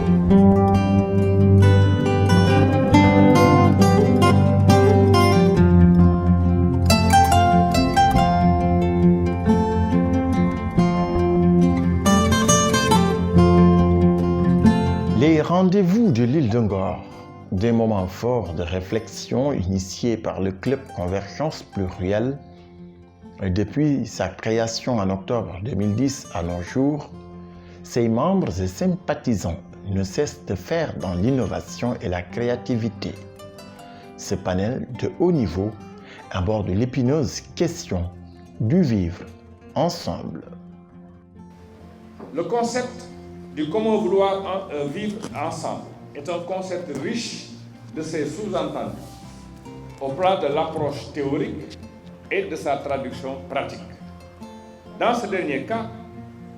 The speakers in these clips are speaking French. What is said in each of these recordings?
Les rendez-vous de l'île de Ngor, des moments forts de réflexion initiés par le Club Convergence Plurielle. Depuis sa création en octobre 2010 à nos jours, ses membres et sympathisants ne cessent de faire dans l'innovation et la créativité. Ce panel de haut niveau aborde l'épineuse question du vivre ensemble. Le concept du comment vouloir vivre ensemble est un concept riche de ses sous-entendus au plan de l'approche théorique et de sa traduction pratique. Dans ce dernier cas,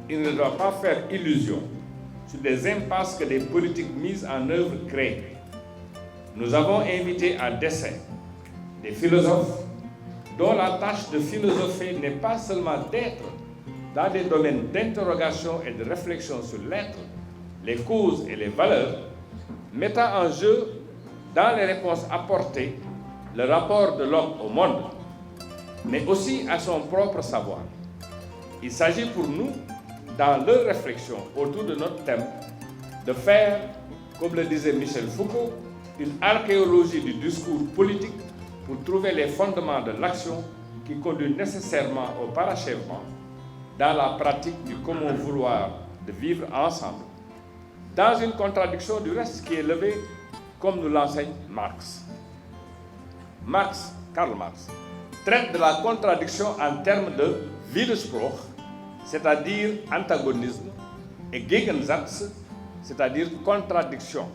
il ne doit pas faire illusion sur des impasses que les politiques mises en œuvre créent. Nous avons invité à dessein des philosophes dont la tâche de philosopher n'est pas seulement d'être dans des domaines d'interrogation et de réflexion sur l'être, les causes et les valeurs, mettant en jeu, dans les réponses apportées, le rapport de l'homme au monde, mais aussi à son propre savoir. Il s'agit pour nous, dans leur réflexion autour de notre thème, de faire, comme le disait Michel Foucault, une archéologie du discours politique pour trouver les fondements de l'action qui conduit nécessairement au parachèvement dans la pratique du comment vouloir de vivre ensemble, dans une contradiction du reste qui est levée, comme nous l'enseigne Marx. Karl Marx, traite de la contradiction en termes de Widerspruch, c'est-à-dire antagonisme, et Gegensatz, c'est-à-dire contradiction.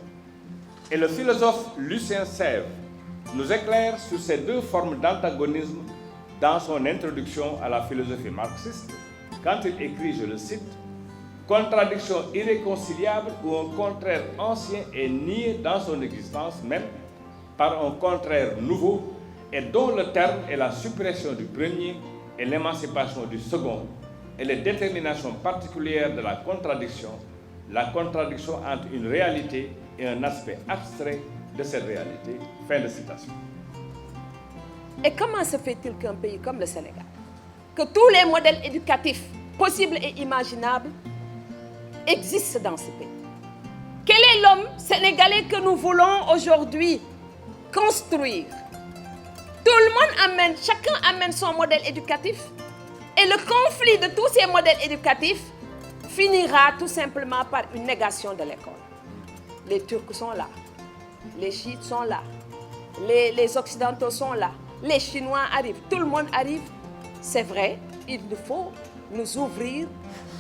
Et le philosophe Lucien Sèvres nous éclaire sur ces deux formes d'antagonisme dans son introduction à la philosophie marxiste, quand il écrit, je le cite, « Contradiction irréconciliable où un contraire ancien est nié dans son existence même par un contraire nouveau et dont le terme est la suppression du premier et l'émancipation du second et les déterminations particulières de la contradiction entre une réalité et un aspect abstrait de cette réalité. » Fin de citation. Et comment se fait-il qu'un pays comme le Sénégal, que tous les modèles éducatifs possibles et imaginables existent dans ce pays? Quel est l'homme sénégalais que nous voulons aujourd'hui construire? Tout le monde chacun amène son modèle éducatif et le conflit de tous ces modèles éducatifs finira tout simplement par une négation de l'école. Les Turcs sont là, les Chiites sont là, les Occidentaux sont là, les Chinois arrivent, tout le monde arrive. C'est vrai, il nous faut nous ouvrir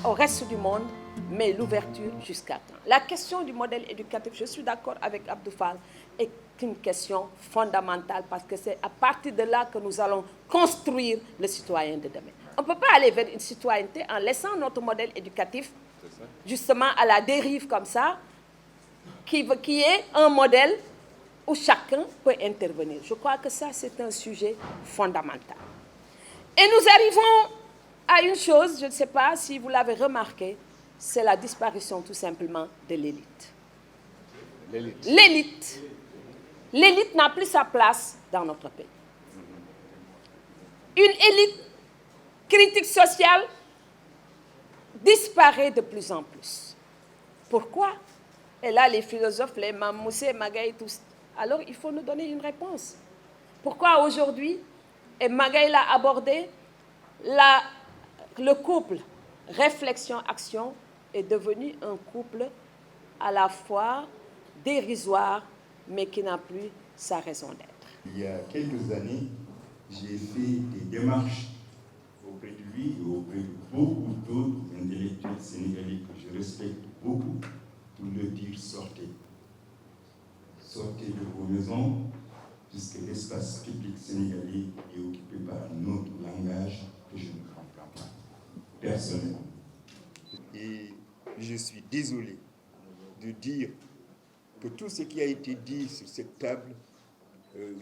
au reste du monde, mais l'ouverture jusqu'à quand? La question du modèle éducatif, je suis d'accord avec Abdou Fall, est une question fondamentale parce que c'est à partir de là que nous allons construire le citoyen de demain. On ne peut pas aller vers une citoyenneté en laissant notre modèle éducatif justement à la dérive comme ça, qui est un modèle où chacun peut intervenir. Je crois que ça, c'est un sujet fondamental. Et nous arrivons à une chose, je ne sais pas si vous l'avez remarqué, c'est la disparition tout simplement de l'élite. L'élite n'a plus sa place dans notre pays. Une élite critique sociale disparaît de plus en plus. Pourquoi? Et là, les philosophes, les Mamoussé, Magaï, tous. Alors, il faut nous donner une réponse. Pourquoi aujourd'hui, et Magaï l'a abordé, le couple réflexion-action est devenu un couple à la fois dérisoire, mais qui n'a plus sa raison d'être. Il y a quelques années, j'ai fait des démarches auprès de lui et auprès de beaucoup d'autres intellectuels sénégalais que je respecte beaucoup pour leur dire sortez. Sortez de vos maisons, puisque l'espace public sénégalais est occupé par un autre langage que je ne comprends pas, personnellement. Et je suis désolé de dire que tout ce qui a été dit sur cette table,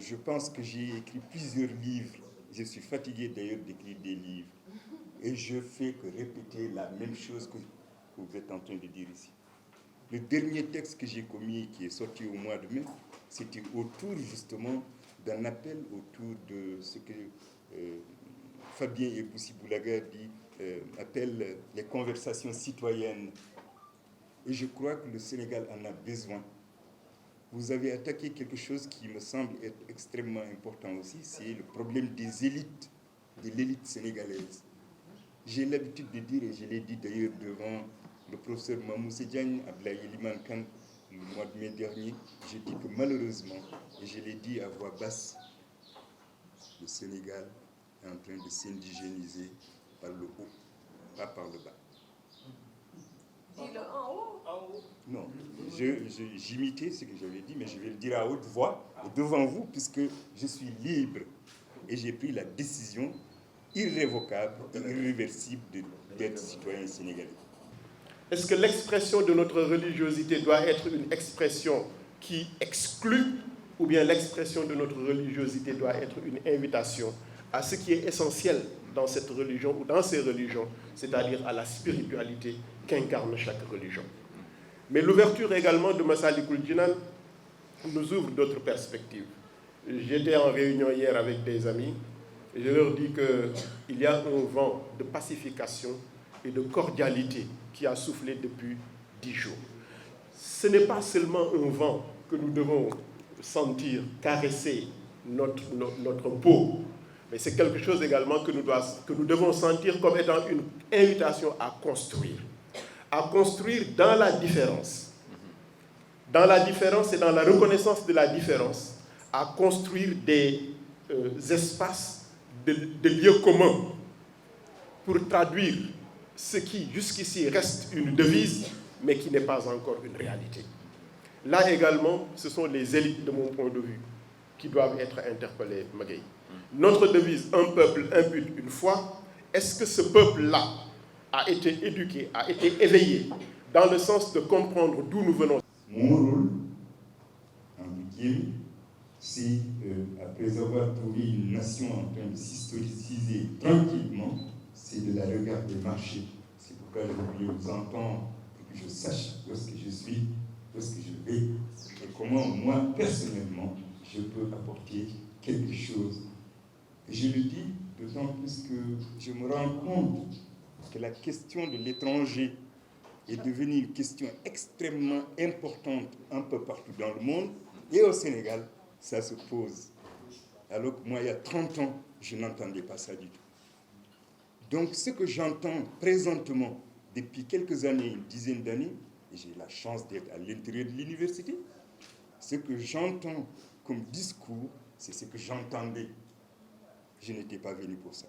je pense que j'ai écrit plusieurs livres. Je suis fatigué d'ailleurs d'écrire des livres. Et je fais que répéter la même chose que vous êtes en train de dire ici. Le dernier texte que j'ai commis, qui est sorti au mois de mai, c'était autour justement d'un appel autour de ce que Fabien Eboussi-Boulaga appelle les conversations citoyennes. Et je crois que le Sénégal en a besoin. Vous avez attaqué quelque chose qui me semble être extrêmement important aussi, c'est le problème des élites, de l'élite sénégalaise. J'ai l'habitude de dire, et je l'ai dit d'ailleurs devant le professeur Mamoussé Diagne, Ablaye Liman Khan, le mois de mai dernier, j'ai dit que malheureusement, et je l'ai dit à voix basse, le Sénégal est en train de s'indigéniser par le haut, pas par le bas. Dis-le en haut. Non, j'imitais ce que j'avais dit, mais je vais le dire à haute voix devant vous, puisque je suis libre et j'ai pris la décision irrévocable et irréversible d'être citoyen sénégalais. Est-ce que l'expression de notre religiosité doit être une expression qui exclut, ou bien l'expression de notre religiosité doit être une invitation à ce qui est essentiel dans cette religion ou dans ces religions, c'est-à-dire à la spiritualité qu'incarne chaque religion? Mais l'ouverture également de Massalikul Jinan nous ouvre d'autres perspectives. J'étais en réunion hier avec des amis et je leur dis qu'il y a un vent de pacification et de cordialité qui a soufflé depuis 10 jours. Ce n'est pas seulement un vent que nous devons sentir caresser notre peau, mais c'est quelque chose également que nous devons sentir comme étant une invitation à construire dans la différence. Dans la différence et dans la reconnaissance de la différence, à construire des espaces de lieux communs pour traduire ce qui jusqu'ici reste une devise, mais qui n'est pas encore une réalité. Là également, ce sont les élites de mon point de vue qui doivent être interpellées, Magaye. Notre devise, un peuple, un but, une foi, est-ce que ce peuple-là a été éduqué, a été éveillé dans le sens de comprendre d'où nous venons? Mon rôle, en guillemets, c'est, après avoir trouvé une nation en train de s'historiciser tranquillement, c'est de la regarder marcher. C'est pourquoi je voulais vous entendre, pour que je sache où est-ce que je suis, où est-ce que je vais, et comment moi, personnellement, je peux apporter quelque chose. Et je le dis d'autant plus que je me rends compte que la question de l'étranger est devenue une question extrêmement importante un peu partout dans le monde, et au Sénégal, ça se pose. Alors que moi, il y a 30 ans, je n'entendais pas ça du tout. Donc, ce que j'entends présentement, depuis quelques années, une dizaine d'années, et j'ai la chance d'être à l'intérieur de l'université, ce que j'entends comme discours, c'est ce que j'entendais. Je n'étais pas venu pour ça.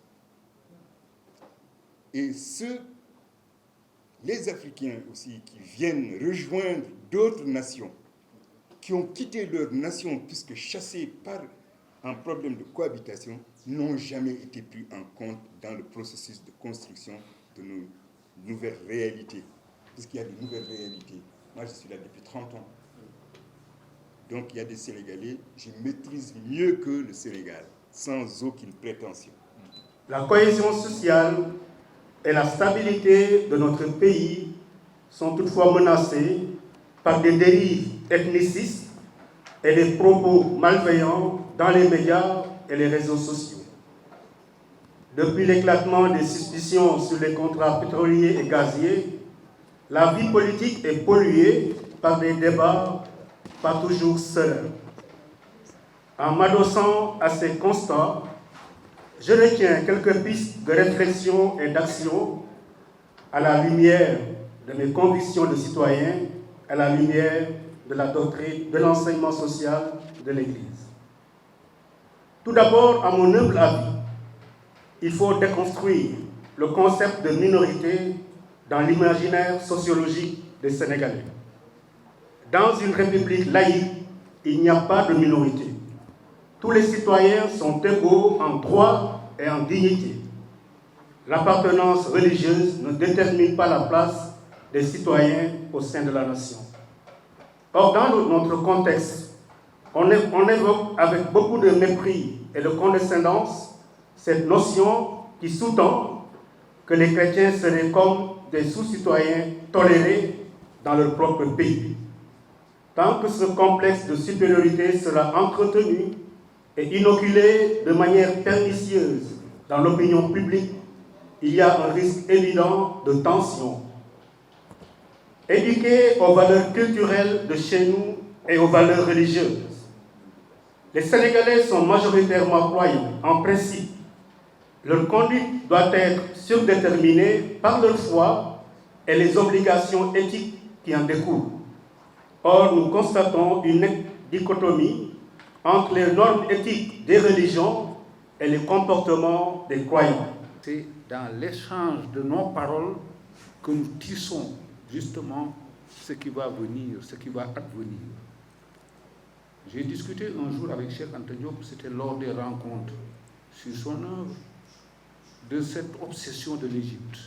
Et les Africains aussi qui viennent rejoindre d'autres nations, qui ont quitté leur nation puisque chassés par un problème de cohabitation, n'ont jamais été pris en compte dans le processus de construction de nos nouvelles réalités. Puisqu'il y a de nouvelles réalités. Moi, je suis là depuis 30 ans. Donc, il y a des Sénégalais, je maîtrise mieux que le Sénégal, sans aucune prétention. La cohésion sociale et la stabilité de notre pays sont toutefois menacées par des dérives ethnicistes et des propos malveillants dans les médias et les réseaux sociaux. Depuis l'éclatement des suspicions sur les contrats pétroliers et gaziers, la vie politique est polluée par des débats pas toujours sereins. En m'adossant à ces constats, je retiens quelques pistes de réflexion et d'action à la lumière de mes convictions de citoyen, à la lumière de la doctrine de l'enseignement social de l'Église. Tout d'abord, à mon humble avis, il faut déconstruire le concept de minorité dans l'imaginaire sociologique des Sénégalais. Dans une république laïque, il n'y a pas de minorité. Tous les citoyens sont égaux en droit et en dignité. L'appartenance religieuse ne détermine pas la place des citoyens au sein de la nation. Or, dans notre contexte, on évoque avec beaucoup de mépris et de condescendance cette notion qui sous-tend que les chrétiens seraient comme des sous-citoyens tolérés dans leur propre pays. Tant que ce complexe de supériorité sera entretenu et inoculé de manière pernicieuse dans l'opinion publique, il y a un risque évident de tension. Éduqués aux valeurs culturelles de chez nous et aux valeurs religieuses, les Sénégalais sont majoritairement croyants en principe. Leur conduite doit être surdéterminée par leur foi et les obligations éthiques qui en découlent. Or, nous constatons une nette dichotomie entre les normes éthiques des religions et les comportements des croyants. C'est dans l'échange de nos paroles que nous tissons justement ce qui va venir, ce qui va advenir. J'ai discuté un jour avec Cheikh Anta Diop, c'était lors des rencontres sur son œuvre, de cette obsession de l'Égypte.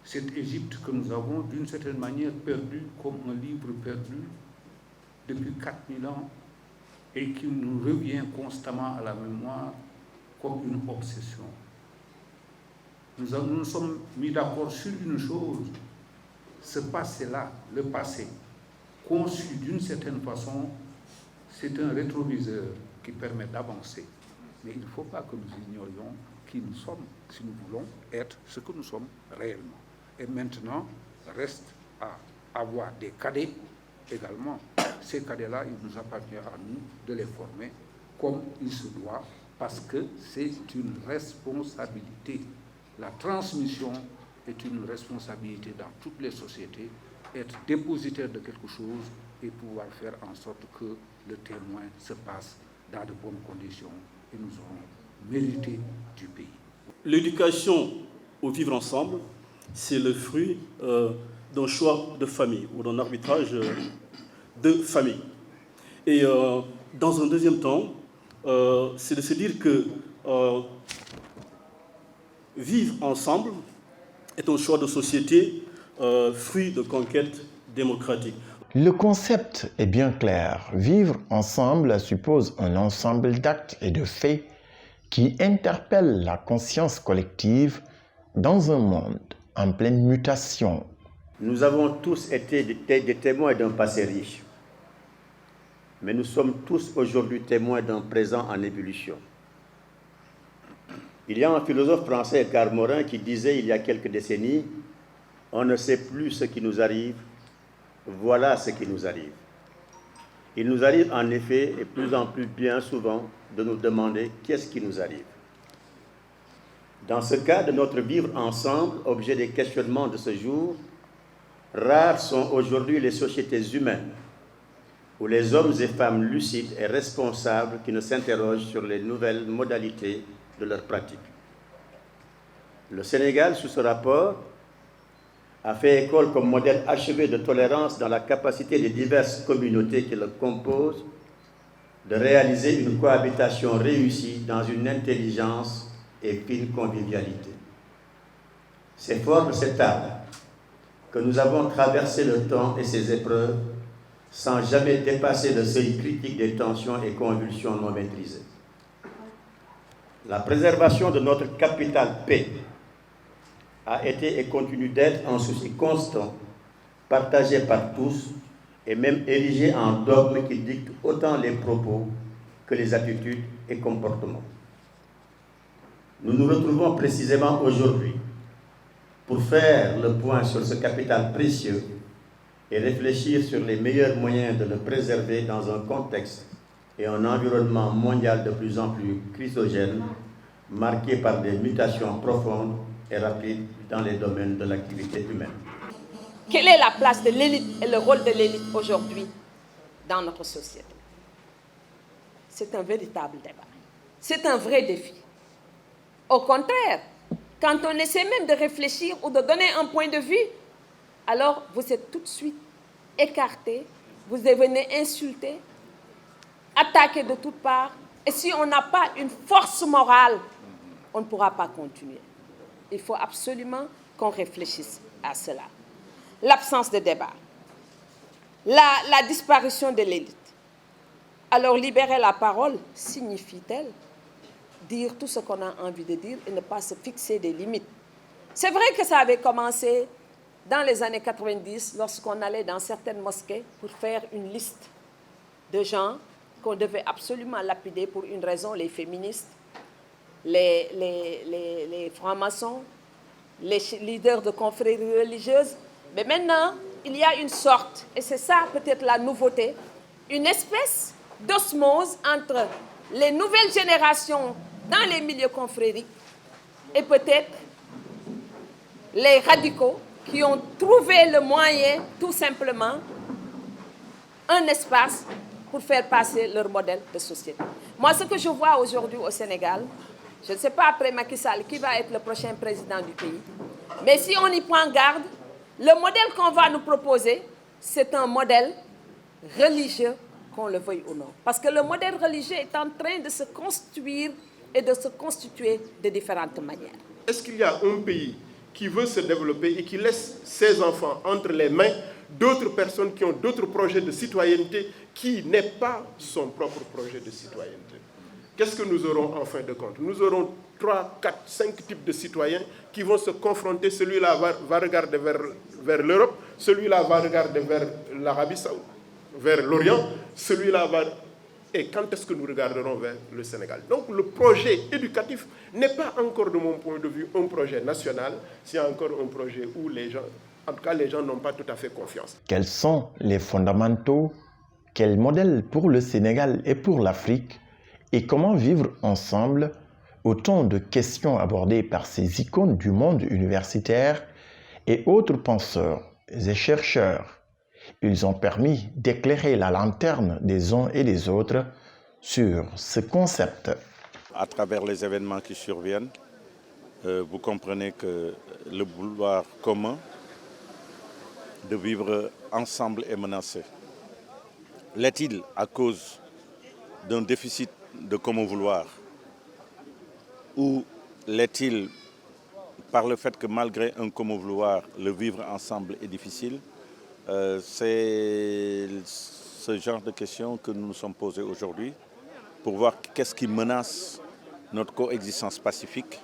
Cette Égypte que nous avons d'une certaine manière perdue comme un livre perdu depuis 4000 ans et qui nous revient constamment à la mémoire comme une obsession. Nous nous sommes mis d'accord sur une chose, ce passé-là, le passé, conçu d'une certaine façon, c'est un rétroviseur qui permet d'avancer. Mais il ne faut pas que nous ignorions qui nous sommes si nous voulons être ce que nous sommes réellement. Et maintenant, reste à avoir des cadets également. Ces cadets-là, il nous appartient à nous de les former comme il se doit, parce que c'est une responsabilité. La transmission est une responsabilité dans toutes les sociétés, être dépositaire de quelque chose et pouvoir faire en sorte que le témoin se passe dans de bonnes conditions et nous aurons mérité du pays. L'éducation au vivre ensemble, c'est le fruit d'un choix de famille ou d'un arbitrage de famille. Et dans un deuxième temps, c'est de se dire que vivre ensemble est un choix de société, fruit de conquête démocratique. Le concept est bien clair. Vivre ensemble suppose un ensemble d'actes et de faits qui interpellent la conscience collective dans un monde en pleine mutation. Nous avons tous été des témoins d'un passé riche, mais nous sommes tous aujourd'hui témoins d'un présent en ébullition. Il y a un philosophe français, Karl Morin, qui disait il y a quelques décennies « On ne sait plus ce qui nous arrive, voilà ce qui nous arrive ». Il nous arrive en effet, et plus en plus bien souvent, de nous demander qu'est-ce qui nous arrive. Dans ce cas de notre vivre ensemble, objet des questionnements de ce jour, rares sont aujourd'hui les sociétés humaines où les hommes et femmes lucides et responsables qui ne s'interrogent sur les nouvelles modalités de leur pratique. Le Sénégal, sous ce rapport, a fait école comme modèle achevé de tolérance dans la capacité des diverses communautés qui le composent de réaliser une cohabitation réussie dans une intelligence et fine convivialité. C'est fort de cet arbre que nous avons traversé le temps et ses épreuves sans jamais dépasser le seuil critique des tensions et convulsions non maîtrisées. La préservation de notre capital paix a été et continue d'être un souci constant, partagé par tous et même érigé en dogme qui dicte autant les propos que les attitudes et comportements. Nous nous retrouvons précisément aujourd'hui pour faire le point sur ce capital précieux et réfléchir sur les meilleurs moyens de le préserver dans un contexte et un environnement mondial de plus en plus chrysogène, marqué par des mutations profondes et rapides dans les domaines de l'activité humaine. Quelle est la place de l'élite et le rôle de l'élite aujourd'hui dans notre société? C'est un véritable débat. C'est un vrai défi. Au contraire, quand on essaie même de réfléchir ou de donner un point de vue, alors vous êtes tout de suite écarté, vous devenez insulté, attaqué de toutes parts. Et si on n'a pas une force morale, on ne pourra pas continuer. Il faut absolument qu'on réfléchisse à cela. L'absence de débat, la disparition de l'élite. Alors libérer la parole signifie-t-elle dire tout ce qu'on a envie de dire et ne pas se fixer des limites? C'est vrai que ça avait commencé dans les années 90, lorsqu'on allait dans certaines mosquées pour faire une liste de gens qu'on devait absolument lapider pour une raison, les féministes, les francs-maçons, les leaders de confréries religieuses. Mais maintenant, il y a une sorte, et c'est ça peut-être la nouveauté, une espèce d'osmose entre les nouvelles générations dans les milieux confrériques et peut-être les radicaux qui ont trouvé le moyen, tout simplement, un espace pour faire passer leur modèle de société. Moi, ce que je vois aujourd'hui au Sénégal, je ne sais pas après Macky Sall qui va être le prochain président du pays, mais si on y prend garde, le modèle qu'on va nous proposer, c'est un modèle religieux, qu'on le veuille ou non. Parce que le modèle religieux est en train de se construire et de se constituer de différentes manières. Est-ce qu'il y a un pays qui veut se développer et qui laisse ses enfants entre les mains d'autres personnes qui ont d'autres projets de citoyenneté qui n'est pas son propre projet de citoyenneté? Qu'est-ce que nous aurons en fin de compte? Nous aurons 3, 4, 5 types de citoyens qui vont se confronter. Celui-là va regarder vers l'Europe, celui-là va regarder vers l'Arabie Saoudite, vers l'Orient, celui-là va... Et quand est-ce que nous regarderons vers le Sénégal? Donc le projet éducatif n'est pas encore, de mon point de vue, un projet national, c'est encore un projet où les gens, en tout cas les gens n'ont pas tout à fait confiance. Quels sont les fondamentaux? Quel modèle pour le Sénégal et pour l'Afrique? Et comment vivre ensemble? Autant de questions abordées par ces icônes du monde universitaire et autres penseurs et chercheurs. Ils ont permis d'éclairer la lanterne des uns et des autres sur ce concept. À travers les événements qui surviennent, vous comprenez que le vouloir commun de vivre ensemble est menacé. L'est-il à cause d'un déficit de commun vouloir ou l'est-il par le fait que malgré un commun vouloir, le vivre ensemble est difficile? C'est ce genre de questions que nous nous sommes posées aujourd'hui pour voir qu'est-ce qui menace notre coexistence pacifique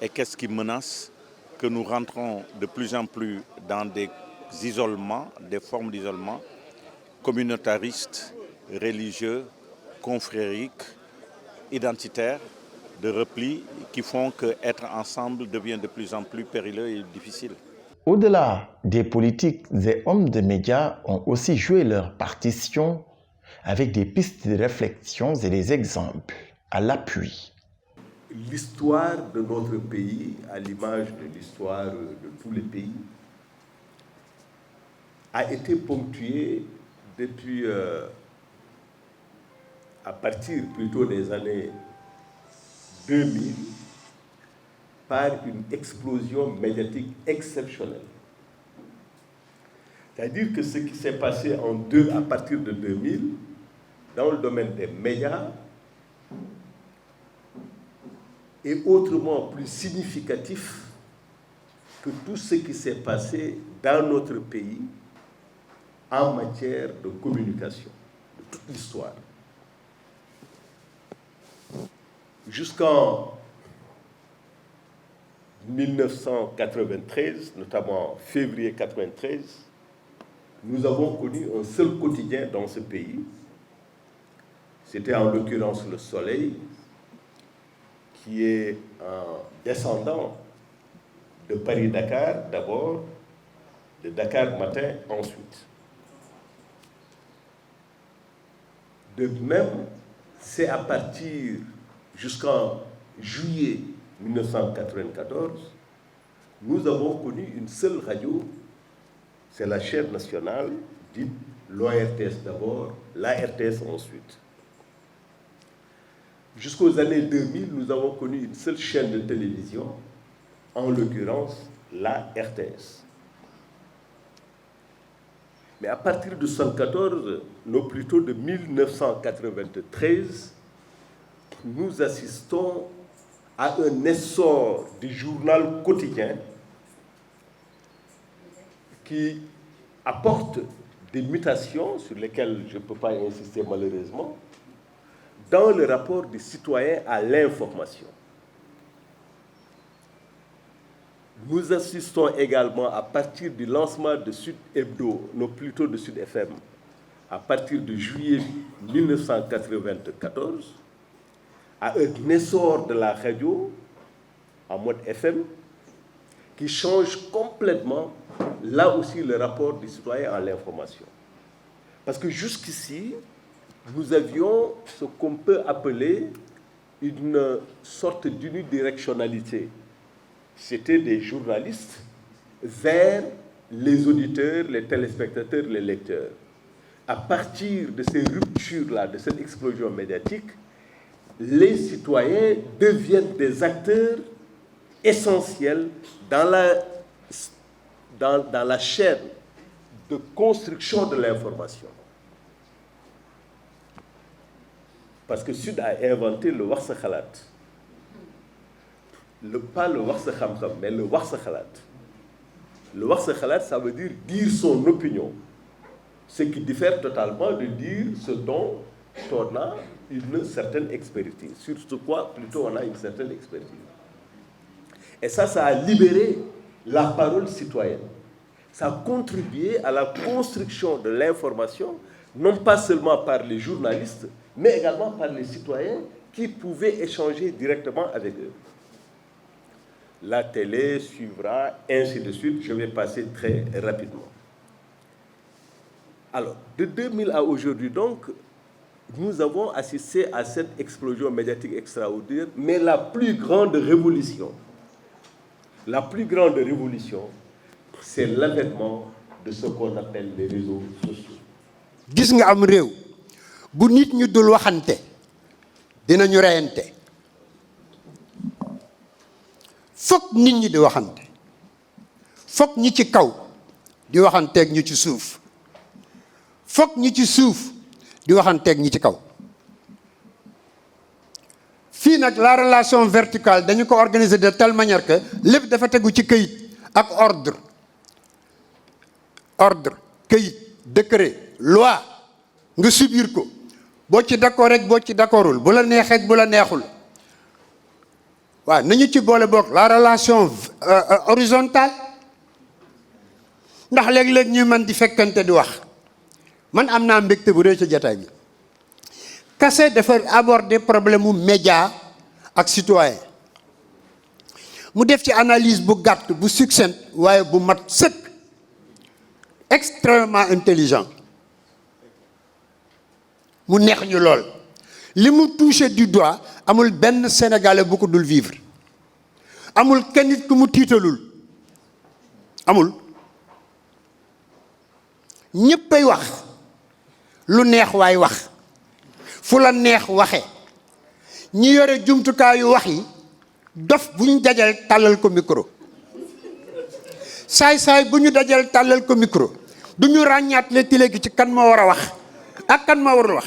et qu'est-ce qui menace que nous rentrons de plus en plus dans des isolements, des formes d'isolement communautaristes, religieux, confrériques, identitaires, de repli qui font qu'être ensemble devient de plus en plus périlleux et difficile. Au-delà des politiques, les hommes de médias ont aussi joué leur partition avec des pistes de réflexion et des exemples à l'appui. L'histoire de notre pays, à l'image de l'histoire de tous les pays, a été ponctuée depuis, à partir plutôt des années 2000, par une explosion médiatique exceptionnelle. C'est-à-dire que ce qui s'est passé à partir de 2000, dans le domaine des médias, est autrement plus significatif que tout ce qui s'est passé dans notre pays en matière de communication, de toute l'histoire. Jusqu'en 1993, notamment février 1993, nous avons connu un seul quotidien dans ce pays. C'était en l'occurrence Le Soleil, qui est un descendant de Paris-Dakar d'abord, de Dakar Matin ensuite. De même, c'est à partir jusqu'en juillet 1994, nous avons connu une seule radio, c'est la chaîne nationale, dite l'ORTS d'abord, la RTS ensuite. Jusqu'aux années 2000, nous avons connu une seule chaîne de télévision, en l'occurrence la RTS. Mais à partir de 1974, non plutôt de 1993, nous assistons à un essor du journal quotidien qui apporte des mutations sur lesquelles je ne peux pas insister malheureusement, dans le rapport des citoyens à l'information. Nous assistons également à partir du lancement de Sud Hebdo, non plutôt de Sud FM, à partir de juillet 1994, à un essor de la radio en mode FM qui change complètement, là aussi, le rapport du citoyen à l'information. Parce que jusqu'ici, nous avions ce qu'on peut appeler une sorte d'unidirectionnalité. C'était des journalistes vers les auditeurs, les téléspectateurs, les lecteurs. À partir de ces ruptures-là, de cette explosion médiatique, les citoyens deviennent des acteurs essentiels dans la chaîne de construction de l'information. Parce que Sud a inventé le wax sa xalaat. Pas le wax sa xam-xam, mais le wax sa xalaat. Le wax sa xalaat, ça veut dire son opinion. Ce qui diffère totalement de dire ce dont on a une certaine expertise. Sur ce quoi, plutôt, on a une certaine expertise. Et ça a libéré la parole citoyenne. Ça a contribué à la construction de l'information, non pas seulement par les journalistes, mais également par les citoyens qui pouvaient échanger directement avec eux. La télé suivra, ainsi de suite. Je vais passer très rapidement. Alors, de 2000 à aujourd'hui, donc, nous avons assisté à cette explosion médiatique extraordinaire, mais la plus grande révolution, c'est l'avènement de ce qu'on appelle les réseaux sociaux. Gis nga am réew bu nit ñu dul waxante dinañu reyante fokk nit ñi di waxante fokk ñi ci kaw di waxanteeg ñu ci suuf fokk ñi ci suuf di waxanteeg ñi ci kaw fii nag la relation verticale dañu ko organiser de telle manière que lépp dafa tegu ci këyit ak ordre këyit décret loi nga subir ko boo ci d'accord rek boo ci d'accordul bu la neexee bu la neexul waaw nañu ci boole boog la relation horizontale ndax léeg-léeg ñuy mën di fekkante di wax man am naa mbégte bu rëy ci jataay bi Kassé dafa aborder problème mu média ak citoyen mu def ci analyse bu gàtt bu succincte waaye bu mat sëkk extrêmement intelligent mu neex ñu lool li mu touché du doigt amul benn sénégalais bu ko dul vivre amul kenn nit ku mu tiitalul amul ñéppay wax lu neex waay wax fu la neex waxe ñi yore jumtukaayu wax yi dof bu ñu dajal tàllal ko micro saay-saay bu ñu dajal tàllal ko micro du ñu ràññaat léegi ci kan moo war a wax ak kan moo warul wax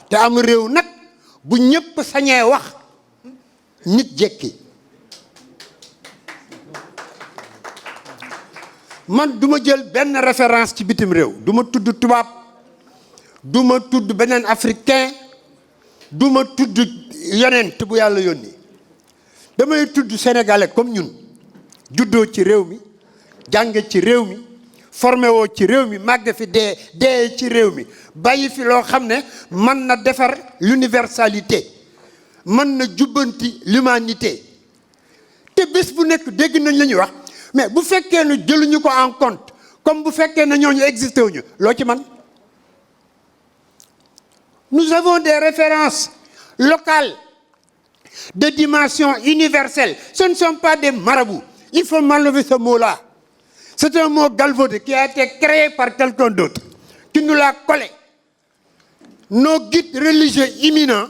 te am réew nag bu ñëpp sañee wax nit jekki man duma jël benn référence ci bitim réew duma tudd tubaab duma tudd beneen africain duma tudd yonent bu yàlla yónni damay tudd sénégalais comme ñun juddoo ci réew mi jànge ci réew mi formé woo ci réew mi màgg fi dee ci réew mi bàyyi fi loo xam ne mën na defar l'universalité mën na jubbanti l'humanité te bés bu nekk dégg nañ la ñuy wax mais bu fekkee ne jëluñu ko en compte comme bu fekkee ne ñooñu existé wuñu loo ci man nous avons des références locales de dimension universelle. Ce ne sont pas des marabouts. Il faut m'enlever ce mot-là. C'est un mot galvaudé qui a été créé par quelqu'un d'autre, qui nous l'a collé. Nos guides religieux imminents,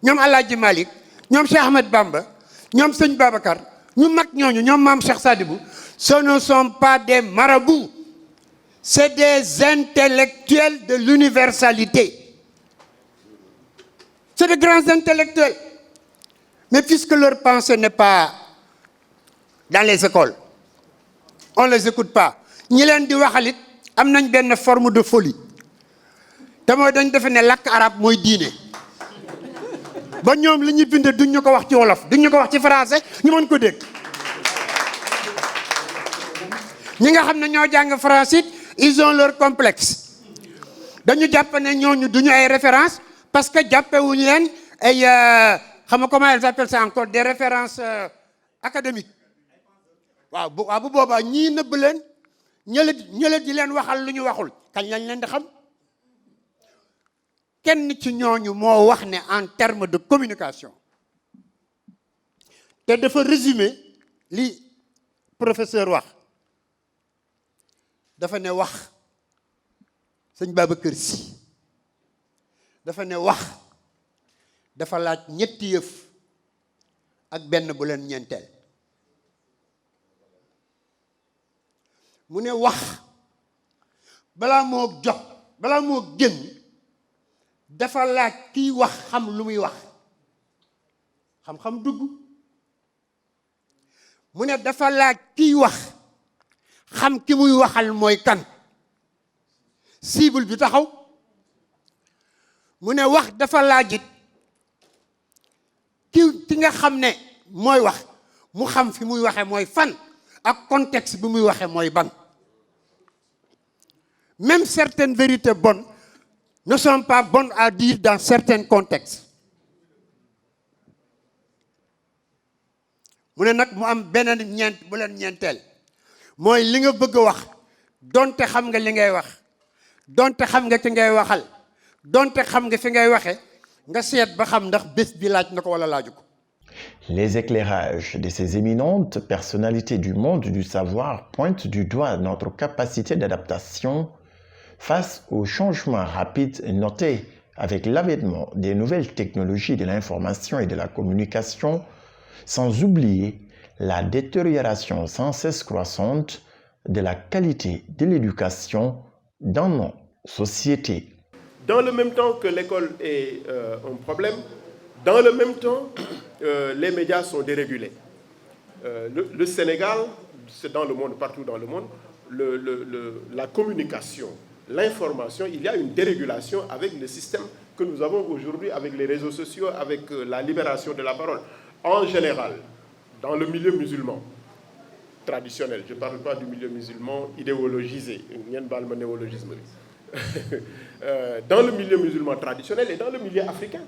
ñoom Alaaji Malik, ñoom Cheikh Ahmed Bamba, ñoom Sëñ Babacar, ñu mag ñooñu, ñoom Maam Cheikh Sadibou, ce ne sont pas des marabouts. C'est des intellectuels de l'universalité. C'est de grands intellectuels. Mais puisque leur pensée n'est pas dans les écoles, on ne les écoute pas. ñi leen di waxalit am nañ benn forme de folie te mooy dañ defe ne làkk arab mooy diine ba ñoom li ñu bind duñ ñu ko wax ci wolof duñ ñu ko wax ci français ñu mën ko dégg ñi nga xam ne ñoo jàng français ils ont leur complexe dañu jàpp ne ñooñu duñu ay références parce que jàppewuñu leen ay xam nga comment ils appellent ça encore des références académiques waaw bu boobaa ñii nëbb leen ñële di leen waxal lu ñu waxul kañ lañ leen di xam kenn ci ñooñu moo wax ne en termes de communication te dafa résumer li professeur wax dafa ne wax sëñ Babacar Sy dafa ne wax dafa laaj ñetti yëf ak benn bu leen ñeenteel mu ne wax balaa moo jot balaa moo génn dafa laaj kiy wax xam lu muy wax xam-xam dugg mu ne dafa laaj kiy wax xam ki muy waxal mooy kan cible bi taxaw mu ne wax dafa laajit ki nga xam ne mooy wax mu xam fi muy waxe mooy fan ak contexte bi muy waxe mooy ban même certaines vérités bonnes ne sont pas bonnes à dire dans certains contextes mu ne nag mu am beneen ñeent bu leen ñeenteel mooy li nga bëgg a wax donte xam nga li ngay wax donte xam nga ki ngay waxal donte xam nga fi ngay waxe nga seet ba xam ndax bés bi laaj na ko wala laaju ko. Les éclairages de ces éminentes personnalités du monde du savoir pointent du doigt notre capacité d'adaptation face aux changements rapides notés avec l'avènement des nouvelles technologies de l'information et de la communication, sans oublier la détérioration sans cesse croissante de la qualité de l'éducation dans nos sociétés. Dans le même temps que l'école est un problème, dans le même temps, les médias sont dérégulés. Le Sénégal, c'est dans le monde, partout dans le monde, la communication, l'information, il y a une dérégulation avec le système que nous avons aujourd'hui, avec les réseaux sociaux, avec la libération de la parole. En général, dans le milieu musulman traditionnel, je ne parle pas du milieu musulman idéologisé, dans le milieu musulman traditionnel et dans le milieu africain,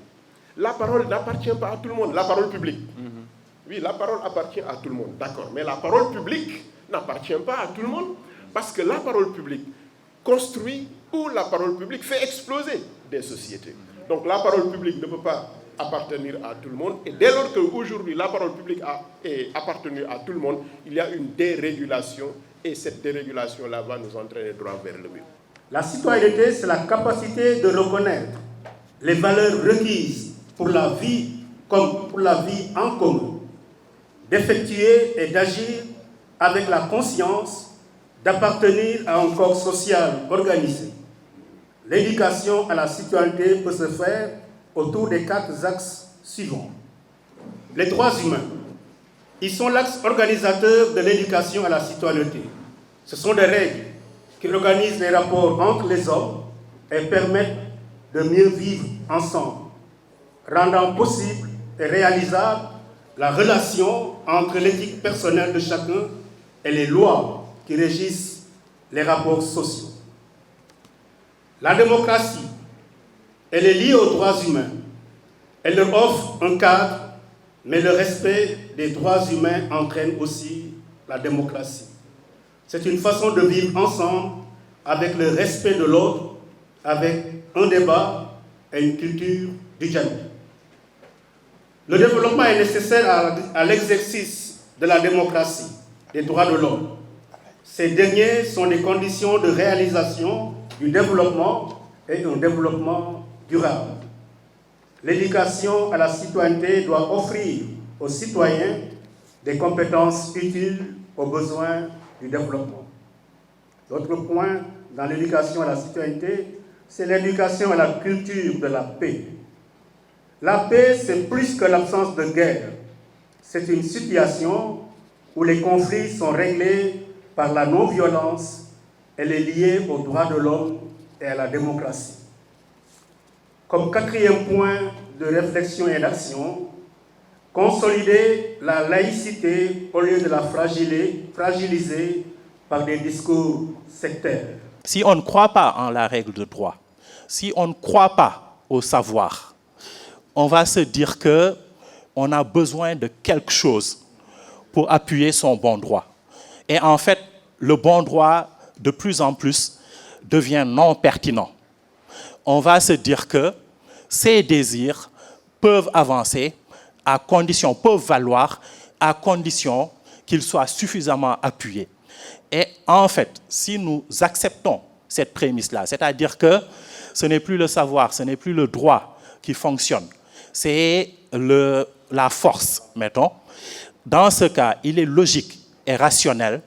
la parole n'appartient pas à tout le monde, la parole publique. Oui, la parole appartient à tout le monde, d'accord, mais la parole publique n'appartient pas à tout le monde, parce que la parole publique construit ou la parole publique fait exploser des sociétés. Donc la parole publique ne peut pas appartenir à tout le monde, et dès lors qu'aujourd'hui la parole publique est appartenue à tout le monde, il y a une dérégulation, et cette dérégulation-là va nous entraîner droit vers le mur. La citoyenneté, c'est la capacité de reconnaître les valeurs requises pour la vie comme pour la vie en commun, d'effectuer et d'agir avec la conscience d'appartenir à un corps social organisé. L'éducation à la citoyenneté peut se faire autour des 4 axes suivants. Les droits humains, ils sont l'axe organisateur de l'éducation à la citoyenneté. Ce sont des règles qui organisent les rapports entre les hommes et permettent de mieux vivre ensemble, rendant possible et réalisable la relation entre l'éthique personnelle de chacun et les lois qui régissent les rapports sociaux. La démocratie, elle est liée aux droits humains. Elle leur offre un cadre, mais le respect des droits humains entraîne aussi la démocratie. C'est une façon de vivre ensemble avec le respect de l'autre, avec un débat et une culture du dialogue. Le développement est nécessaire à l'exercice de la démocratie, des droits de l'homme. Ces derniers sont des conditions de réalisation du développement et un développement durable. L'éducation à la citoyenneté doit offrir aux citoyens des compétences utiles aux besoins du développement. L'autre point dans l'éducation à la citoyenneté, c'est l'éducation à la culture de la paix. La paix, c'est plus que l'absence de guerre. C'est une situation où les conflits sont réglés par la non-violence. Elle est liée aux droits de l'homme et à la démocratie. Comme 4e point de réflexion et d'action, consolider la laïcité au lieu de la fragiliser par des discours sectaires. Si on ne croit pas en la règle de droit, si on ne croit pas au savoir, on va se dire qu'on a besoin de quelque chose pour appuyer son bon droit. Et en fait, le bon droit, de plus en plus, devient non pertinent. On va se dire que ces désirs peuvent avancer à condition, peuvent valoir à condition qu'ils soient suffisamment appuyés. Et en fait, si nous acceptons cette prémisse-là, c'est-à-dire que ce n'est plus le savoir, ce n'est plus le droit qui fonctionne, c'est la force, mettons. Dans ce cas, il est logique et rationnel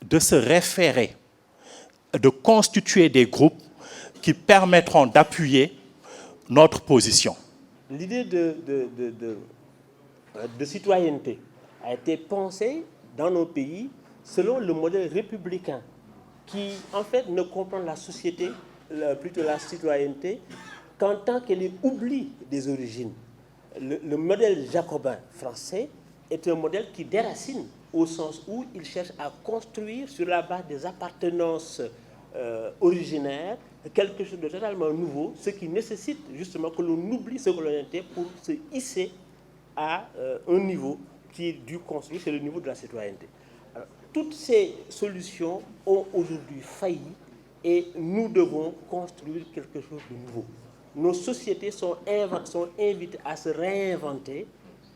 de se référer, de constituer des groupes qui permettront d'appuyer notre position. L'idée de citoyenneté a été pensée dans nos pays selon le modèle républicain qui, en fait, ne comprend la société, plutôt la citoyenneté, qu'en tant qu'elle est oubli des origines. Le modèle jacobin français est un modèle qui déracine au sens où il cherche à construire sur la base des appartenances originaires quelque chose de totalement nouveau, ce qui nécessite justement que l'on oublie ce que l'on était pour se hisser à un niveau qui est dû construire, c'est le niveau de la citoyenneté. Alors, toutes ces solutions ont aujourd'hui failli et nous devons construire quelque chose de nouveau. Nos sociétés sont invitées à se réinventer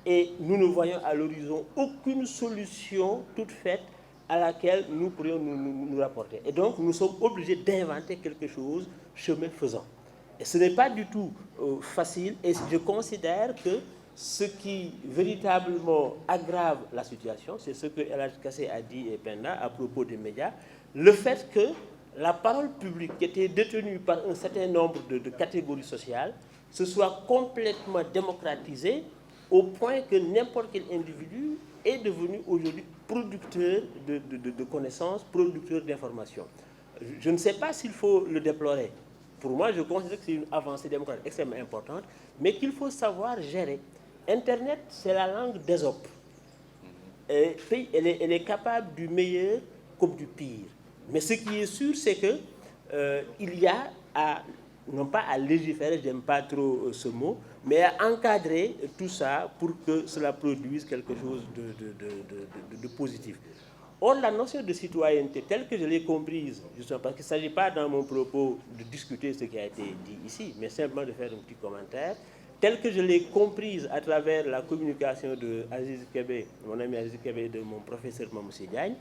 et nous ne voyons à l'horizon aucune solution toute faite à laquelle nous pourrions nous rapporter. Et donc, nous sommes obligés d'inventer quelque chose, chemin faisant. Et ce n'est pas du tout facile, et je considère que ce qui véritablement aggrave la situation, c'est ce que El Hadj Kassé a dit et Penda à propos des médias, le fait que la parole publique qui était détenue par un certain nombre de catégories sociales se soit complètement démocratisée au point que n'importe quel individu est devenu aujourd'hui producteur de connaissances, producteur d'informations. Je ne sais pas s'il faut le déplorer. Pour moi, je considère que c'est une avancée démocratique extrêmement importante, mais qu'il faut savoir gérer. Internet, c'est la langue d'Ésope. Elle est capable du meilleur comme du pire. Mais ce qui est sûr, c'est qu'il y a non pas à légiférer, je n'aime pas trop ce mot, mais à encadrer tout ça pour que cela produise quelque chose de positif. Or, la notion de citoyenneté, telle que je l'ai comprise, justement, parce qu'il ne s'agit pas dans mon propos de discuter ce qui a été dit ici, mais simplement de faire un petit commentaire, telle que je l'ai comprise à travers la communication de Aziz Kébé, mon ami Aziz Kébé, de mon professeur Mamoussé Diagne,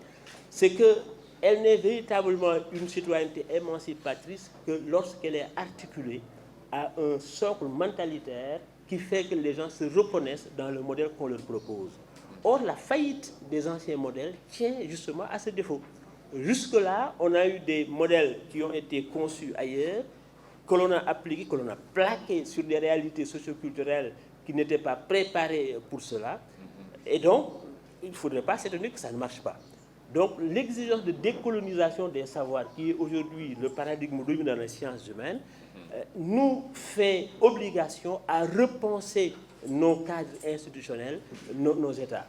c'est qu'elle n'est véritablement une citoyenneté émancipatrice que lorsqu'elle est articulée à un socle mentalitaire qui fait que les gens se reconnaissent dans le modèle qu'on leur propose. Or, la faillite des anciens modèles tient justement à ce défaut. Jusque-là, on a eu des modèles qui ont été conçus ailleurs, que l'on a appliqués, que l'on a plaqués sur des réalités socioculturelles qui n'étaient pas préparées pour cela. Et donc, il ne faudrait pas s'étonner que ça ne marche pas. Donc, l'exigence de décolonisation des savoirs, qui est aujourd'hui le paradigme dominant dans les sciences humaines, nous fait obligation à repenser nos cadres institutionnels, nos États.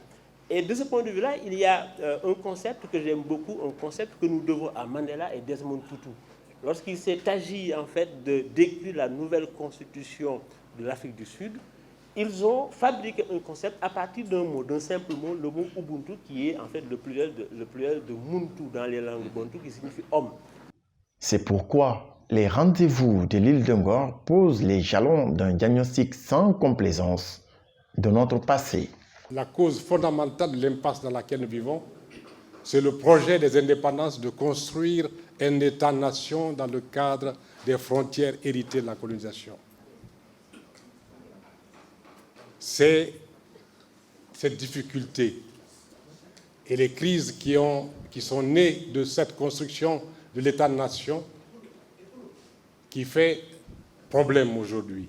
Et de ce point de vue-là, il y a un concept que j'aime beaucoup, un concept que nous devons à Mandela et Desmond Tutu. Lorsqu'il s'est agi, en fait, de décrire la nouvelle constitution de l'Afrique du Sud, ils ont fabriqué un concept à partir d'un mot, d'un simple mot, le mot Ubuntu, qui est en fait le pluriel de Muntu dans les langues bantou, qui signifie homme. C'est pourquoi les rendez-vous de l'île de Ngor posent les jalons d'un diagnostic sans complaisance de notre passé. La cause fondamentale de l'impasse dans laquelle nous vivons, c'est le projet des indépendances de construire un État-nation dans le cadre des frontières héritées de la colonisation. C'est cette difficulté et les crises qui sont nées de cette construction de l'État-nation qui fait problème aujourd'hui.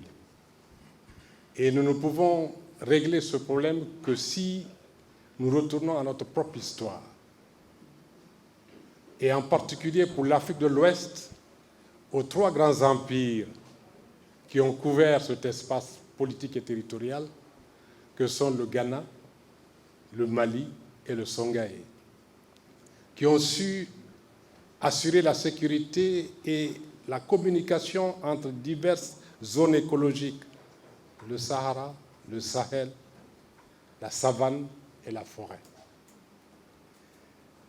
Et nous ne pouvons régler ce problème que si nous retournons à notre propre histoire. Et en particulier pour l'Afrique de l'Ouest, aux trois grands empires qui ont couvert cet espace politique et territorial, que sont le Ghana, le Mali et le Songhai. qui ont su assurer la sécurité et la communication entre diverses zones écologiques, le Sahara, le Sahel, la savane et la forêt.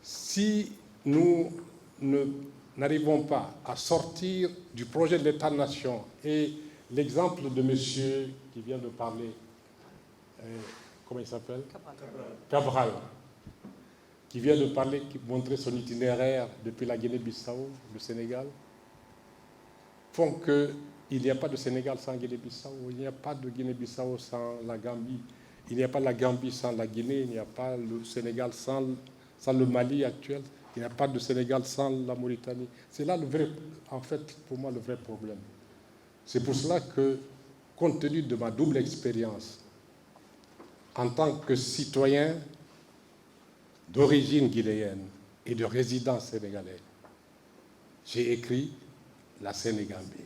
Si nous n'arrivons pas à sortir du projet de l'État-nation, et l'exemple de monsieur qui vient de parler, comment il s'appelle? Cabral, qui vient de parler, qui montrait son itinéraire depuis la Guinée-Bissau, le Sénégal, font qu'il n'y a pas de Sénégal sans Guinée-Bissau, il n'y a pas de Guinée-Bissau sans la Gambie, il n'y a pas la Gambie sans la Guinée, il n'y a pas le Sénégal sans le Mali actuel, il n'y a pas de Sénégal sans la Mauritanie. C'est là le vrai, en fait, pour moi, le vrai problème. C'est pour cela que, compte tenu de ma double expérience, en tant que citoyen d'origine guinéenne et de résidence sénégalaise, j'ai écrit la Sénégambie.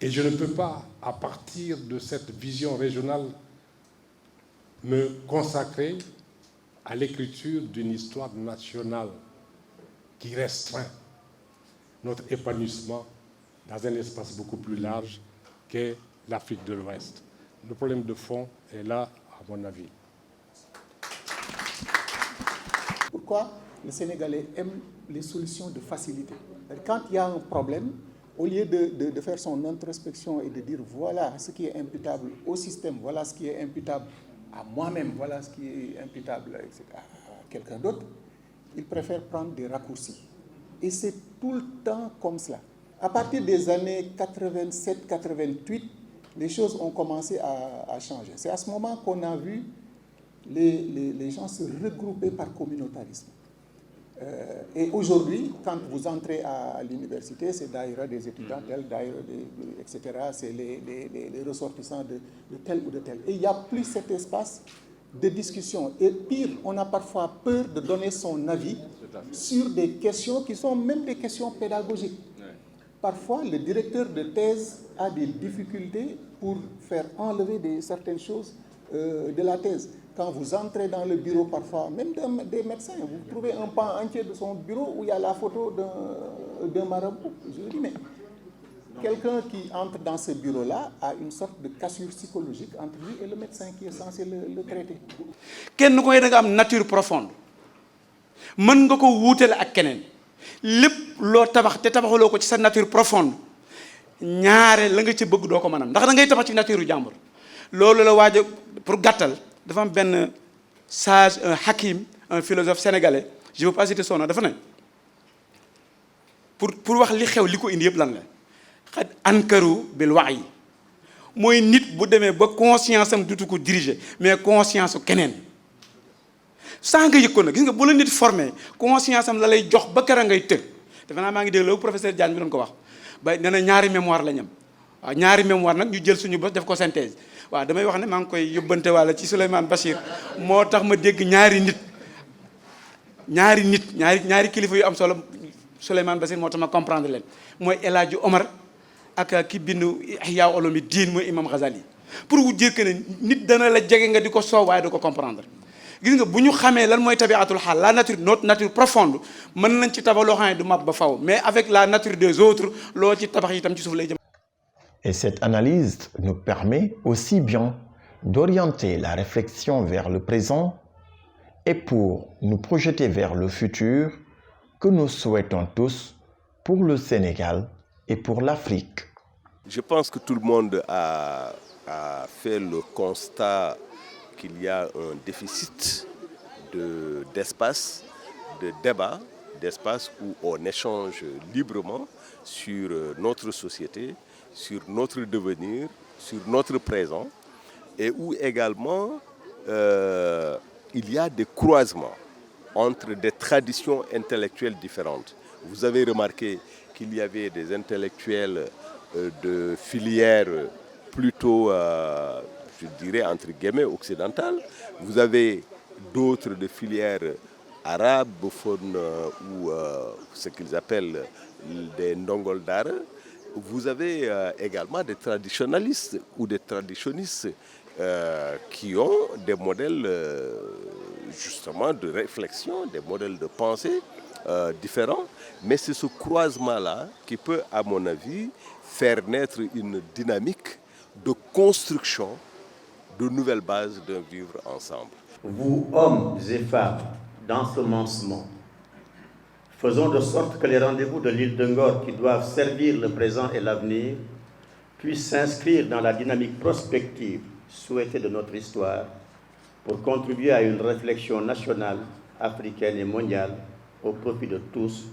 Et je ne peux pas, à partir de cette vision régionale, me consacrer à l'écriture d'une histoire nationale qui restreint notre épanouissement dans un espace beaucoup plus large qu'est l'Afrique de l'Ouest. Le problème de fond est là, à mon avis. Pourquoi les Sénégalais aiment les solutions de facilité? Quand il y a un problème, au lieu de faire son introspection et de dire voilà ce qui est imputable au système, voilà ce qui est imputable à moi-même, voilà ce qui est imputable à quelqu'un d'autre, ils préfèrent prendre des raccourcis. Et c'est tout le temps comme cela. À partir des années 87-88, les choses ont commencé à changer. C'est à ce moment qu'on a vu les gens se regrouper par communautarisme. Et aujourd'hui, quand vous entrez à l'université, c'est d'ailleurs des étudiants, etc. C'est les ressortissants de tel ou de tel. Et il n'y a plus cet espace de discussion. Et pire, on a parfois peur de donner son avis sur des questions qui sont même des questions pédagogiques. Parfois, le directeur de thèse a des difficultés pour faire enlever certaines choses de la thèse. Quand vous entrez dans le bureau, parfois, même des médecins, vous trouvez un pan entier de son bureau où il y a la photo d'un marabout. Je dis, mais quelqu'un qui entre dans ce bureau-là a une sorte de cassure psychologique entre lui et le médecin qui est censé le traiter. Kenn koy da nga am nature profonde mën nga ko wuutale ak keneen lépp loo tabax te tabaxaloo ko ci sa nature profonde ñaare la nga ci bëgg doo ko mën am ndax da ngay tabax ci nature jàmbur loolu la waaj pour gàttal dafa am benn sage un hakim un philosophe sénégalais je ne veux pas citer son nom dafa ne pour wax li xew li ko indi yëpp lan la xad ankaru bil wa'yi mooy nit bu demee ba conscience am dutu ko diriger mais conscience keneen saa nga yëg ko nag gis nga bu la nit formé conscience am la lay jox ba kera ngay tëg defe naa maa ngi déglu professeur Diagne bi doon ko wax ba nee na ñaari mémoire la ñam waaw ñaari mémoire nag ñu jël suñu bés def ko synthèse waaw damay wax ne maa ngi koy yóbbante walla ci Souleymane Bachir moo tax ma dégg ñaari kilifa yu am solo Souleymane Bachir moo tax ma comprendre leen mooy El Hadji Omar ak ki bindu Ihya Ulumuddin mooy Imam Ghazali pour vous dire que ne nit dana la jege nga di ko soow waaye du ko comprendre gis nga bu ñu xamee lan mooy tabiatul xaal la nature notre nature profonde mën nañ ci tabax loo xam ne du mab ba faw mais avec la nature des autres loo ci tabax itam ci suuf lay jëm. Et cette analyse nous permet aussi bien d'orienter la réflexion vers le présent et pour nous projeter vers le futur que nous souhaitons tous pour le Sénégal et pour l'Afrique. Je pense que tout le monde a fait le constat qu'il y a un déficit d'espace, de débat, d'espace où on échange librement sur notre société, sur notre devenir, sur notre présent, et où également il y a des croisements entre des traditions intellectuelles différentes. Vous avez remarqué qu'il y avait des intellectuels de filières plutôt, je dirais, entre guillemets, occidentales. Vous avez d'autres de filières arabes, bouffonnes ou ce qu'ils appellent des ndongoldar. Vous avez également des traditionalistes ou des traditionnistes qui ont des modèles justement de réflexion, des modèles de pensée différents. Mais c'est ce croisement-là qui peut, à mon avis, faire naître une dynamique de construction de nouvelles bases d'un vivre ensemble. Vous, hommes et femmes, d'ensemencement, faisons de sorte que les rendez-vous de l'île de Ngor, qui doivent servir le présent et l'avenir, puissent s'inscrire dans la dynamique prospective souhaitée de notre histoire pour contribuer à une réflexion nationale, africaine et mondiale au profit de tous,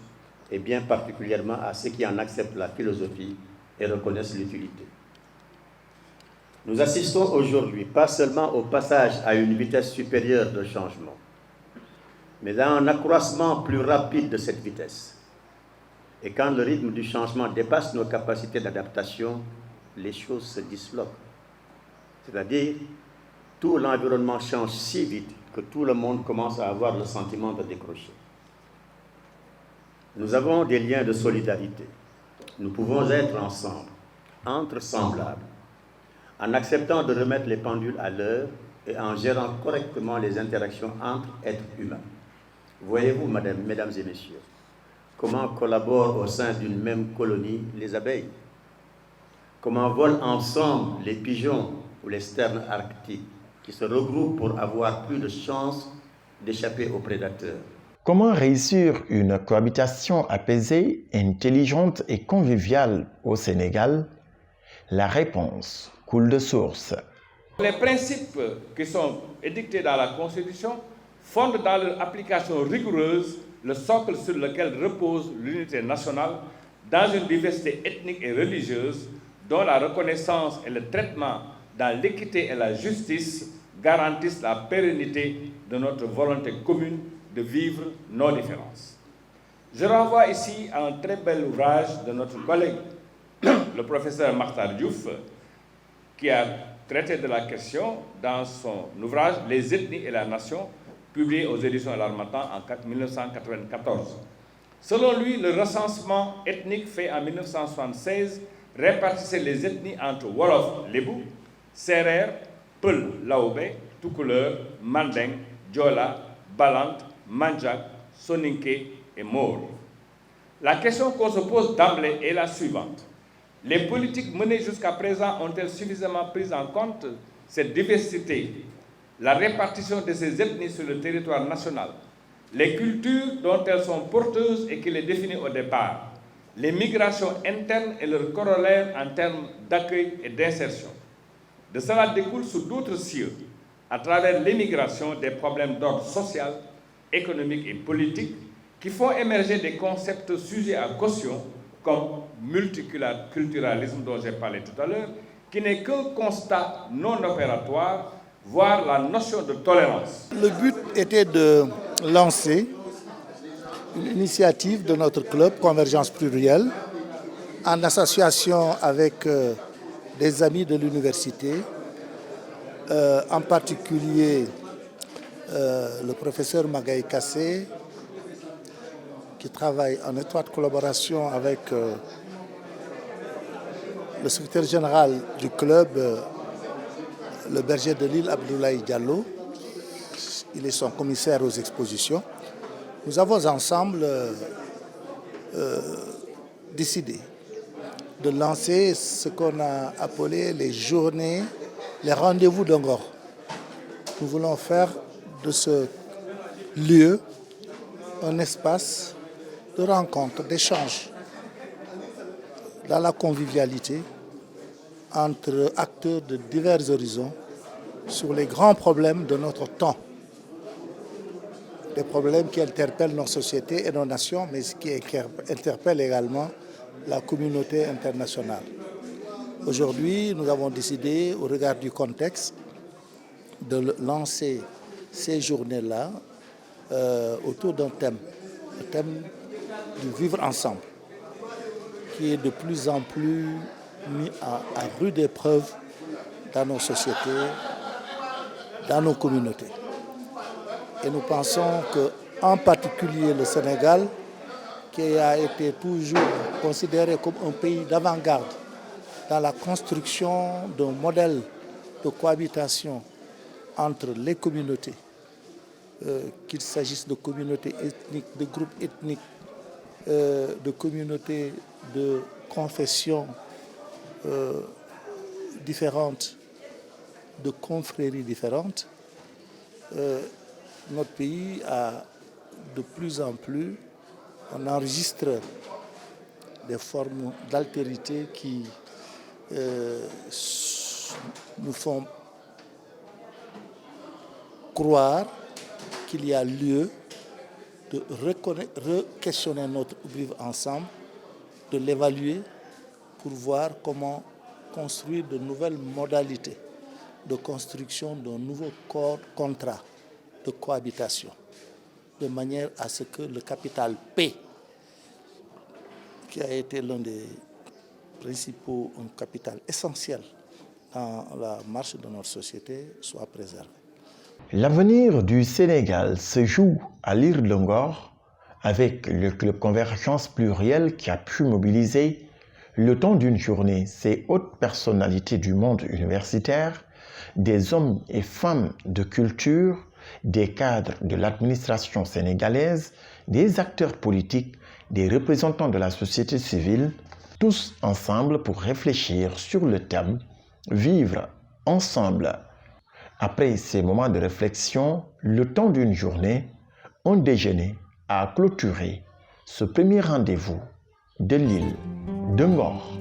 et bien particulièrement à ceux qui en acceptent la philosophie et reconnaissent l'utilité. Nous assistons aujourd'hui pas seulement au passage à une vitesse supérieure de changement, mais à un accroissement plus rapide de cette vitesse. Et quand le rythme du changement dépasse nos capacités d'adaptation, les choses se disloquent. C'est-à-dire, tout l'environnement change si vite que tout le monde commence à avoir le sentiment de décrocher. Nous avons des liens de solidarité. Nous pouvons être ensemble, entre semblables, en acceptant de remettre les pendules à l'heure et en gérant correctement les interactions entre êtres humains. Voyez-vous, mesdames et messieurs, comment collaborent au sein d'une même colonie les abeilles? Comment volent ensemble les pigeons ou les sternes arctiques qui se regroupent pour avoir plus de chances d'échapper aux prédateurs? Comment réussir une cohabitation apaisée, intelligente et conviviale au Sénégal? La réponse coule de source. Les principes qui sont édictés dans la Constitution fondent dans leur application rigoureuse le socle sur lequel repose l'unité nationale dans une diversité ethnique et religieuse dont la reconnaissance et le traitement dans l'équité et la justice garantissent la pérennité de notre volonté commune de vivre nos différences. Je renvoie ici à un très bel ouvrage de notre collègue, le professeur Makhtar Diouf, qui a traité de la question dans son ouvrage « Les ethnies et la nation », publié aux éditions L'Harmattan en 1994. Selon lui, le recensement ethnique fait en 1976 répartissait les ethnies entre Wolof, Lébou, Serer, Peul, Laobé, Toucouleur, Mandeng, Diola, Balant, Mandjak, Soninké et Maure. La question qu'on se pose d'emblée est la suivante. Les politiques menées jusqu'à présent ont-elles suffisamment pris en compte cette diversité, la répartition de ces ethnies sur le territoire national, les cultures dont elles sont porteuses et qui les définissent au départ, les migrations internes et leurs corollaires en termes d'accueil et d'insertion? De cela découle sous d'autres cieux, à travers l'émigration, des problèmes d'ordre social, économique et politique qui font émerger des concepts sujets à caution comme multiculturalisme dont j'ai parlé tout à l'heure, qui n'est qu'un constat non opératoire, voire la notion de tolérance. Le but était de lancer une initiative de notre club Convergence Plurielle en association avec des amis de l'université, en particulier le professeur Magaï Kassé, qui travaille en étroite collaboration avec le secrétaire général du club, le berger de l'île Abdoulaye Diallo. Il est son commissaire aux expositions. Nous avons ensemble décidé de lancer ce qu'on a appelé les journées, les rendez-vous de Ngor. Nous voulons faire de ce lieu un espace de rencontre, d'échange, dans la convivialité entre acteurs de divers horizons sur les grands problèmes de notre temps. Des problèmes qui interpellent nos sociétés et nos nations, mais qui interpellent également la communauté internationale. Aujourd'hui, nous avons décidé, au regard du contexte, de lancer ces journées-là autour d'un thème, le thème du vivre ensemble, qui est de plus en plus mis à rude épreuve dans nos sociétés, dans nos communautés. Et nous pensons qu'en particulier le Sénégal, qui a été toujours considéré comme un pays d'avant-garde dans la construction d'un modèle de cohabitation entre les communautés qu'il s'agisse de communautés ethniques, de groupes ethniques, de communautés de confessions différentes, de confréries différentes, notre pays a de plus en plus, on enregistre des formes d'altérité qui nous font croire qu'il y a lieu de re-questionner notre vivre ensemble, de l'évaluer pour voir comment construire de nouvelles modalités de construction d'un nouveau contrat de cohabitation, de manière à ce que le capital paix, qui a été l'un des principaux, un capital essentiel dans la marche de notre société, soit préservé. L'avenir du Sénégal se joue à l'île de Ngor avec le club Convergence Plurielle qui a pu mobiliser le temps d'une journée ces hautes personnalités du monde universitaire, des hommes et femmes de culture, des cadres de l'administration sénégalaise, des acteurs politiques, des représentants de la société civile, tous ensemble pour réfléchir sur le thème « Vivre ensemble ». Après ces moments de réflexion, le temps d'une journée, un déjeuner a clôturé ce premier rendez-vous de l'île de Ngor.